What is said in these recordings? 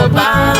papá.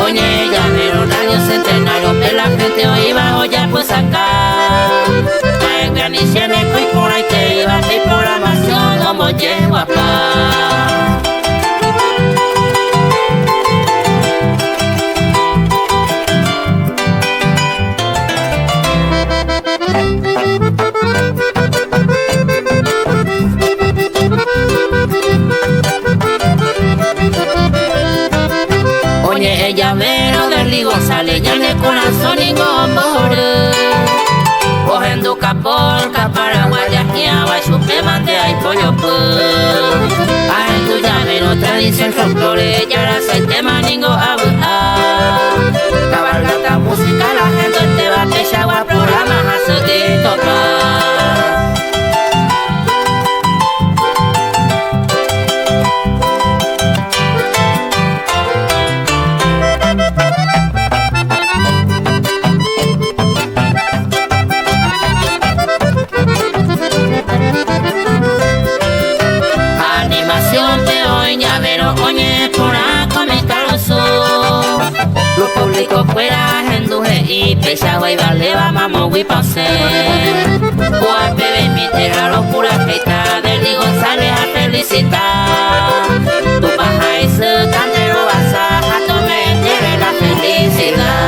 Oye, ya vieron radio centenario que la gente hoy va a ollar pues acá. La granición y por ahí que iba mi programación como llego acá. Oye, ella vero del González, ya en el corazón y con borde. Cogiendo capolca para guayaqueaba, chupe mate ay pollo pues. Ay, tu llavero, tradición, folclore, ya la soy tema ningo abuja. Cabalgata, música, la gente te va a pechar programas a seguir tocar. Fuera henduje y pesaba y vale va mamá y pasé. Juan bebé mi tierra locura feita del González a felicitar. Tu paja y su cantero vas a tomar entera la felicidad.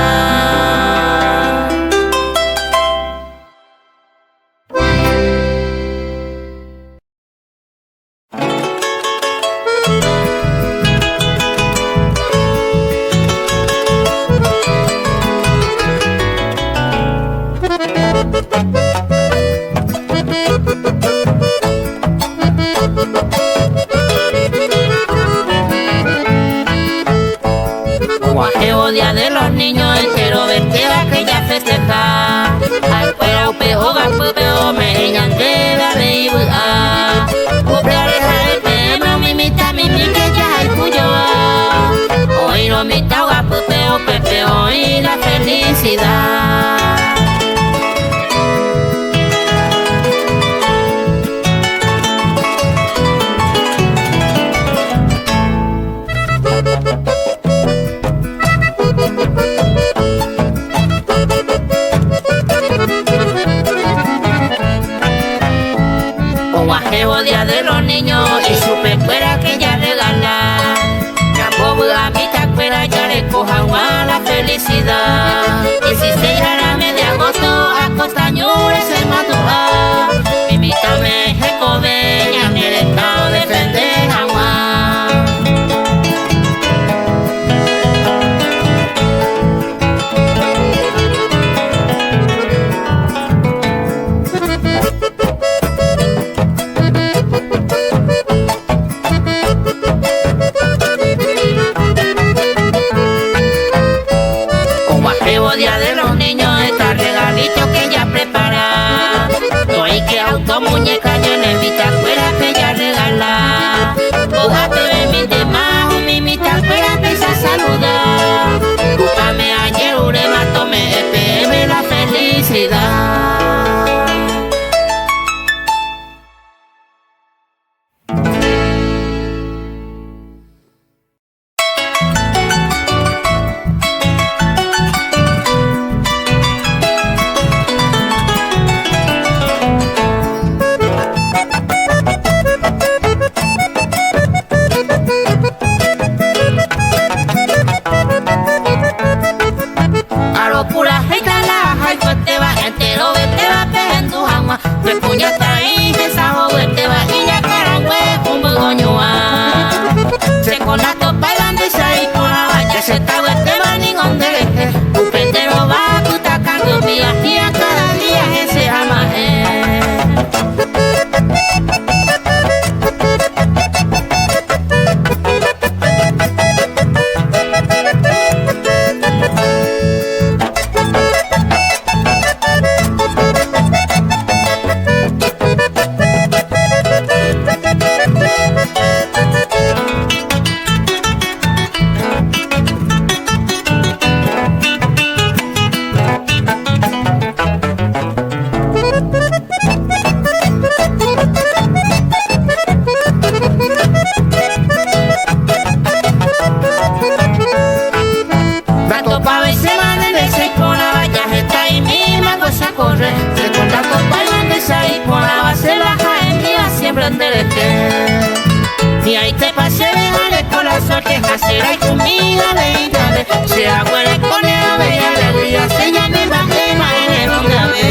Guajeo día de los niños entero verte aquella festeja. Al fuera upeo gapeo me ñande la leiba. Upleareja el pema mimita mimita ya el cuyo. Hoy lo mita gapeo pepeo y la felicidad. Guajeo día de los niños y supe fuera que ya regala. Campo a mi tacuera ya le coja a la felicidad. 16 de agosto a Costañura se mató. Imítame Jecobeña en el estado de Pendejaguá. Día de los niños está regalito que ya prepara. Y ahí te pasé, déjale con la suerte, hacer ahí conmigo, veinte, se acuerde con ella, bella alegría, se llama el bajema en el donde a ver.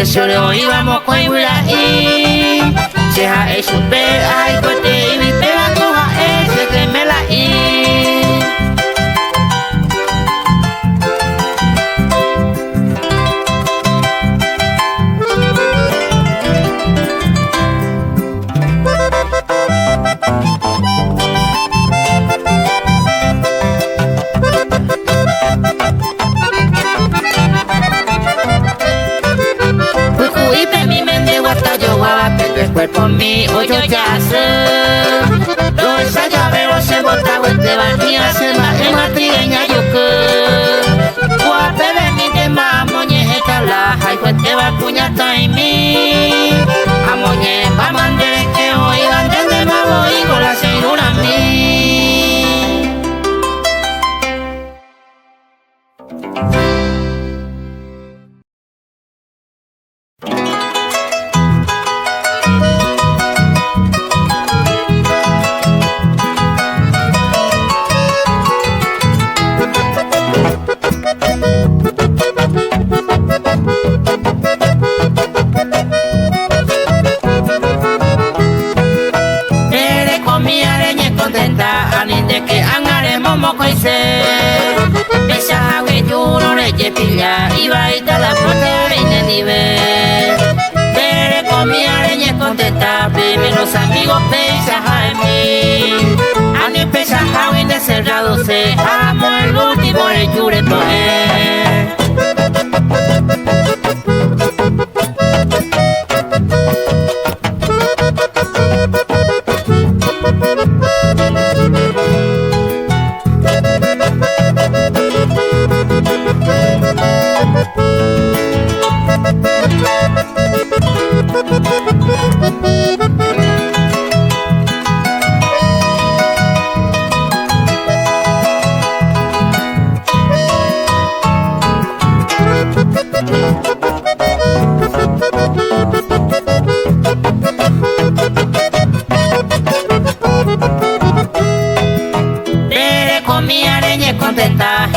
Solo íbamos con Ibrahim, Cheja es super, ay, corte y mi pega coja ese que me la cuerpo mío yo ya sé. Los llaveros se bota huete barnia se va en matrigueña yo que. Guapere mi tema moñe etala hay huete va puñata en mí. A moñe va mandere que hoy anden de mavo y con la segura mí. Esa agua yo le pilla y va y te la porte en el nivel. Tere con mi areña contenta, bebe los amigos pesa en mí. A mi pesa agua de cerrado se amo el último de Yure Poe.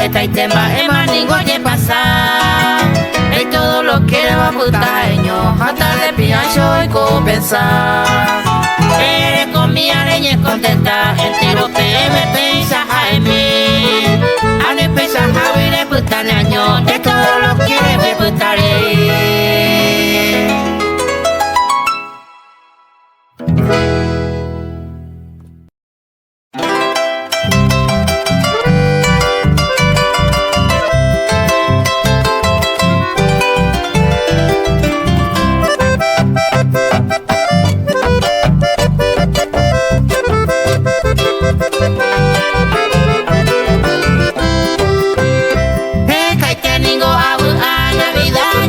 Esta y tema es más ningún que pasar. Y todo lo que va putaño, hasta de piacho y compensar. Eres con mi areña contenta, entero que me pensa en mí. A mi pensa a de putaño, de todo lo que me putaré. Navidad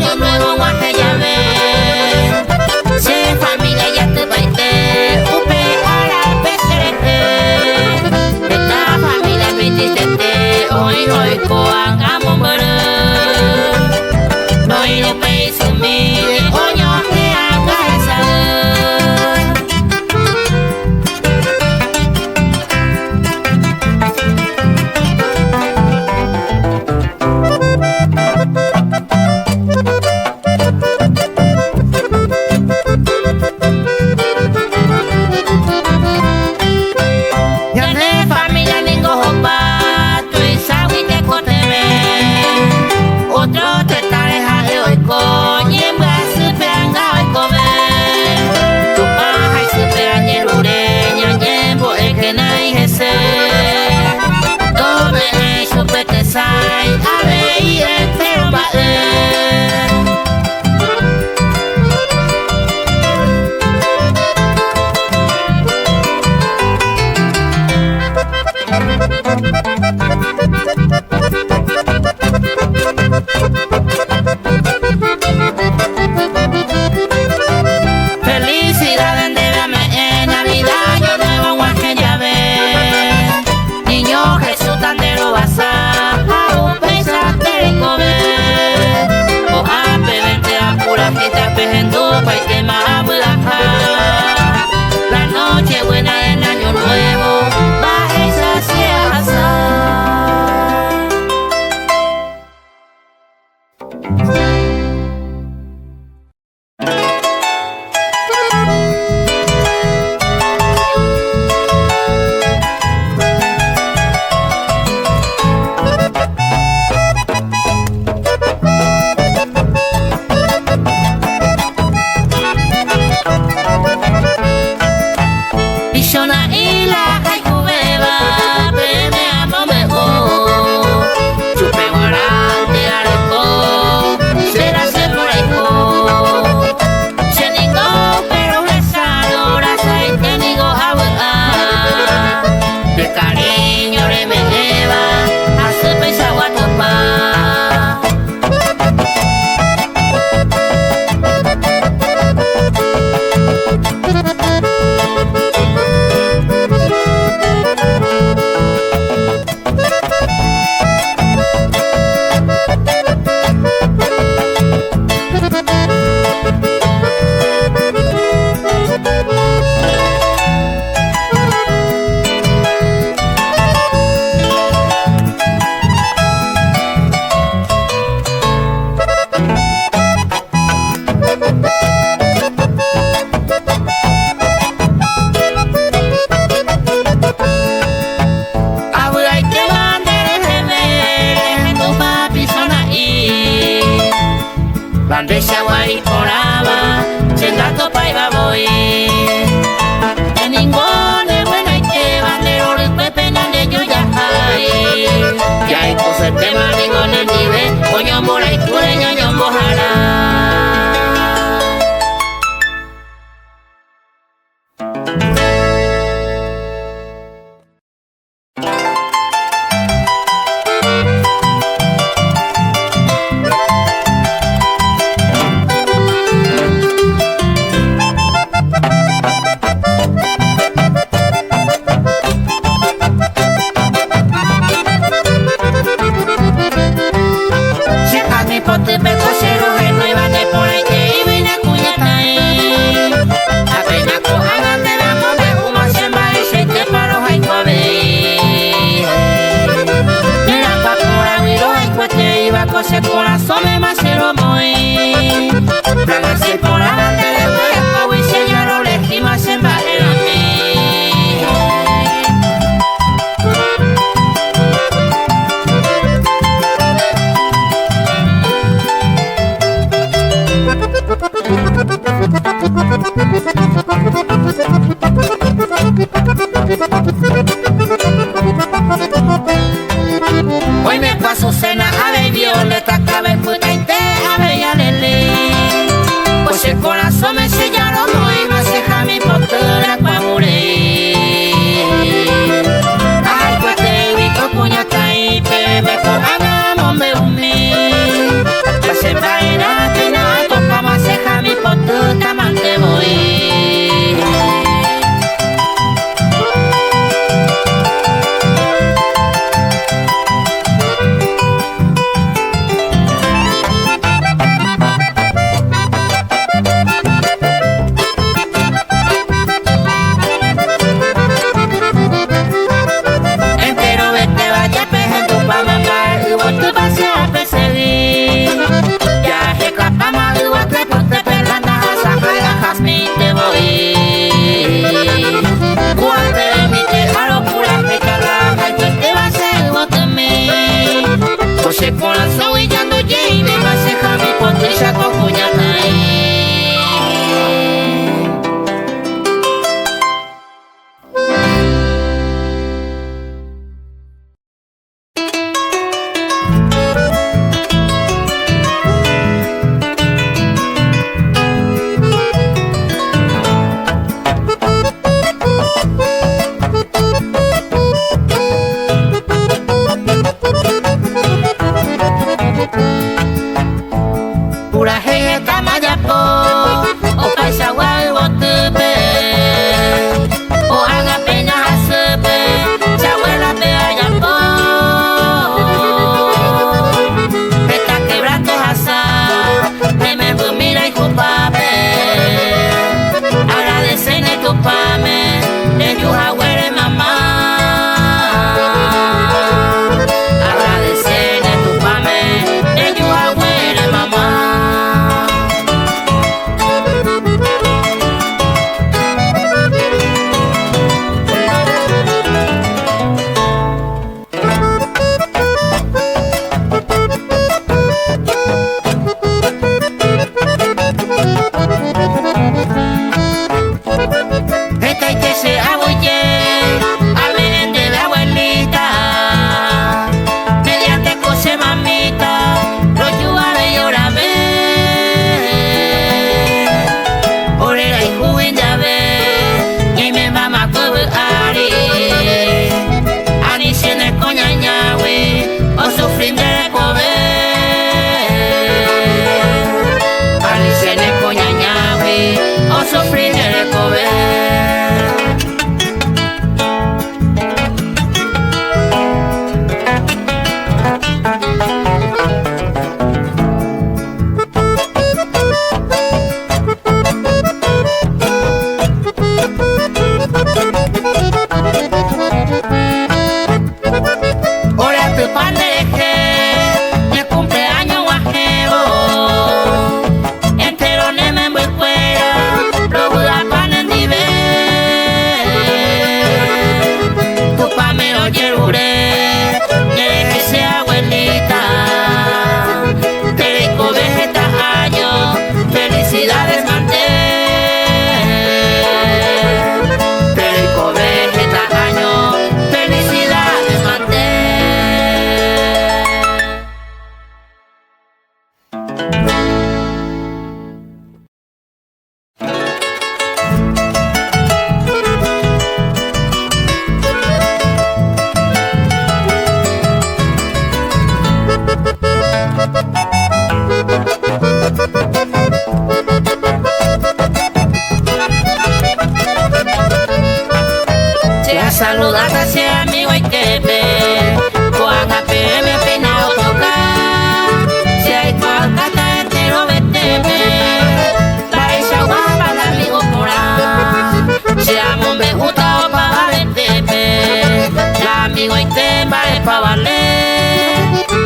Pandesha guari poraba, chengato paiva voy. En ningone buena ite bandero pepe nande yo ya hay. Ya hay cosas tema ningone nive, coño mora y cureño yo mojara. Se corazón me macero muy. Tragarse por adelante de hueco y se lloró le estima se embarrera a mí. Hoy me paso cena a ver violeta, cabe puta y te a ver ya lele. Pues el corazón me sellaron muy más ceja mi postura pa' morir. Ay, pues te visto puñata y me cojamos me humí. Pues se va a ir a que no toca más ceja mi postura más te voy.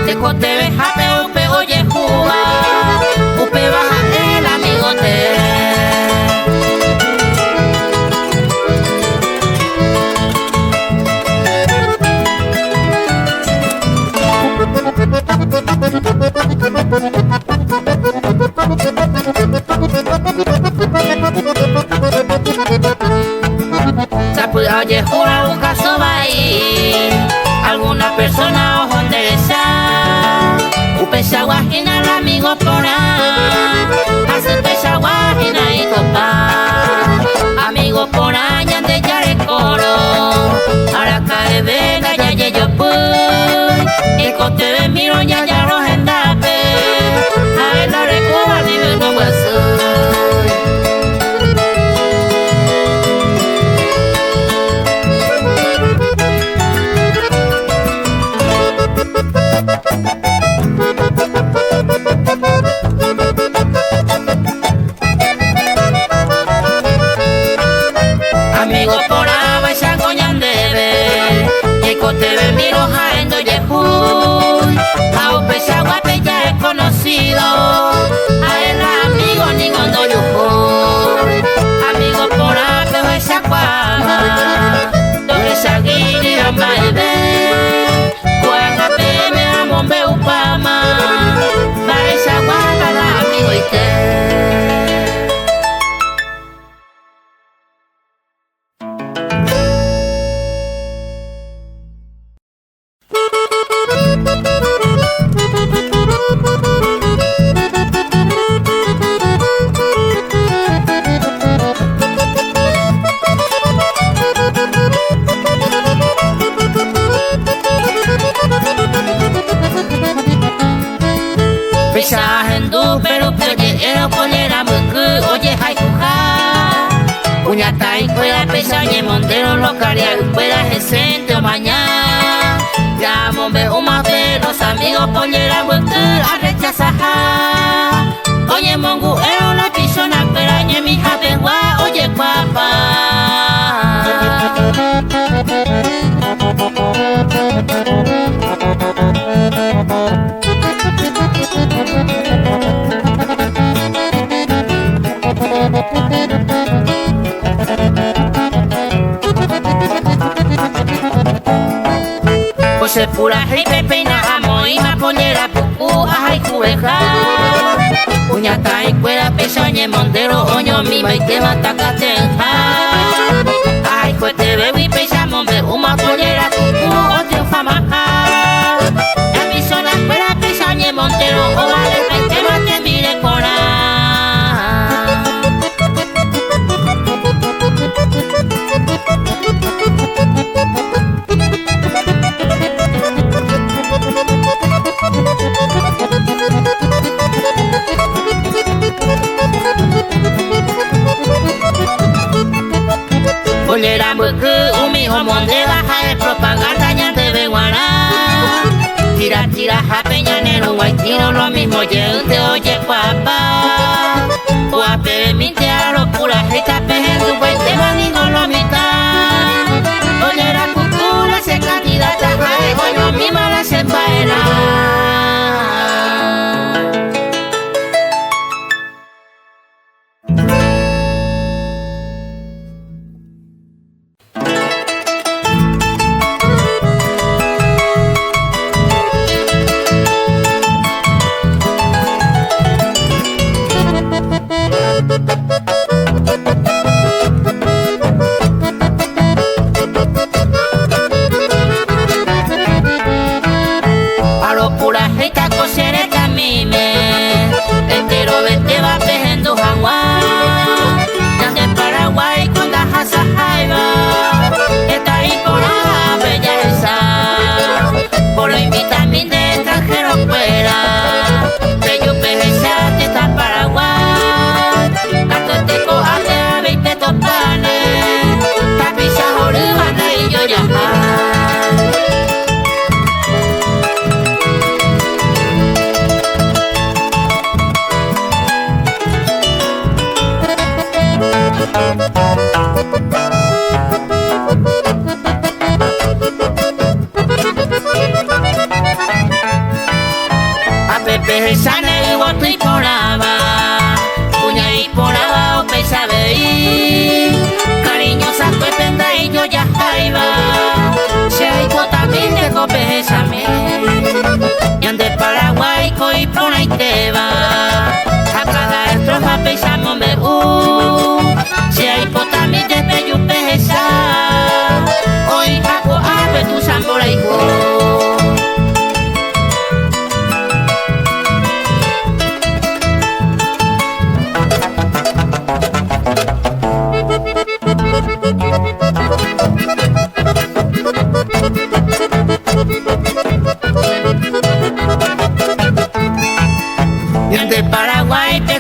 te cote bejate upe oye juga, upe baja el amigote. Sapu oye jura busca sobai, alguna persona ojo endereza, upesa guajina el amigo pona, hace pesa guajina y copa, amigo pona ya de yare coro, ahora cae vega ya ye yo puy, y cote de miro ya ya roja en dape, a ver la recoba vive no guaso. Amigo por agua esa coñan debe, y cote de miro jaendo yehuy, a un pesa guape ya es conocido, a él amigo ni cuando yujuy, amigo por agua esa cuama, donde esa guiri amba ebe, cuanga peme a mombe upama, va esa guapa la amigo y te. Puñata y fuera pesañe montero lo caria fuera gente o mañana ya mombe uma de los amigos pollera vuelta a rechazar oye mongu ero la pisona perañe mi jabe gua oye papá. Pues pura hey pepe na amo y ma pollera puku ay cueja puñata y fuera pesañe montero oño mi y te mata catenja ay cuete bebé pesa mombe uma pollera puku otro fama la pisona fuera pesañe montero o vale y te mate mire cora. Pollera muku umi homonde baja de propaganda ya te ve guará. Tira tira japeñanero guaitino lo mismo ye te oye papá. Guape minte a locura jeta pejendo guaite manigo lo mitad. Pollera cucura se candidata jae coño mi mala se paera.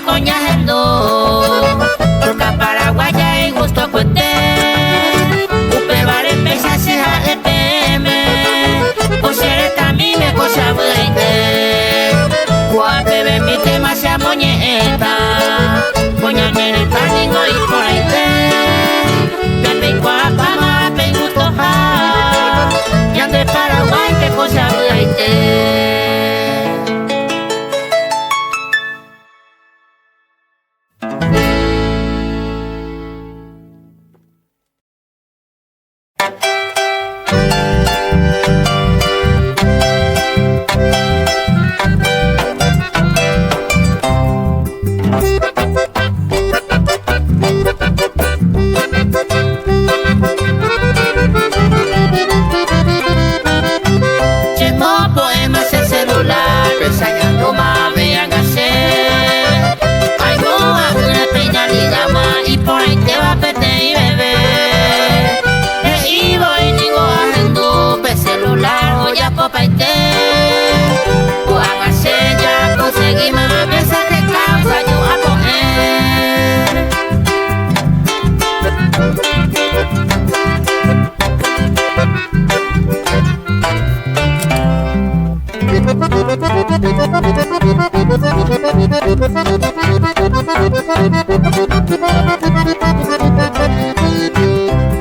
coñajendo, porque paraguaya y gusto cuente, upe vale pesa seja EPM, o seré también me cosa buite, guape ve mi tema se amoñeta, coña nene taningo y por ahí te, pepe guapa ma pe gusto ja, ya de Paraguay que cosa buite.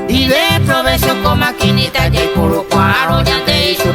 Y de provecho con maquinita y puro cuadro ya te hizo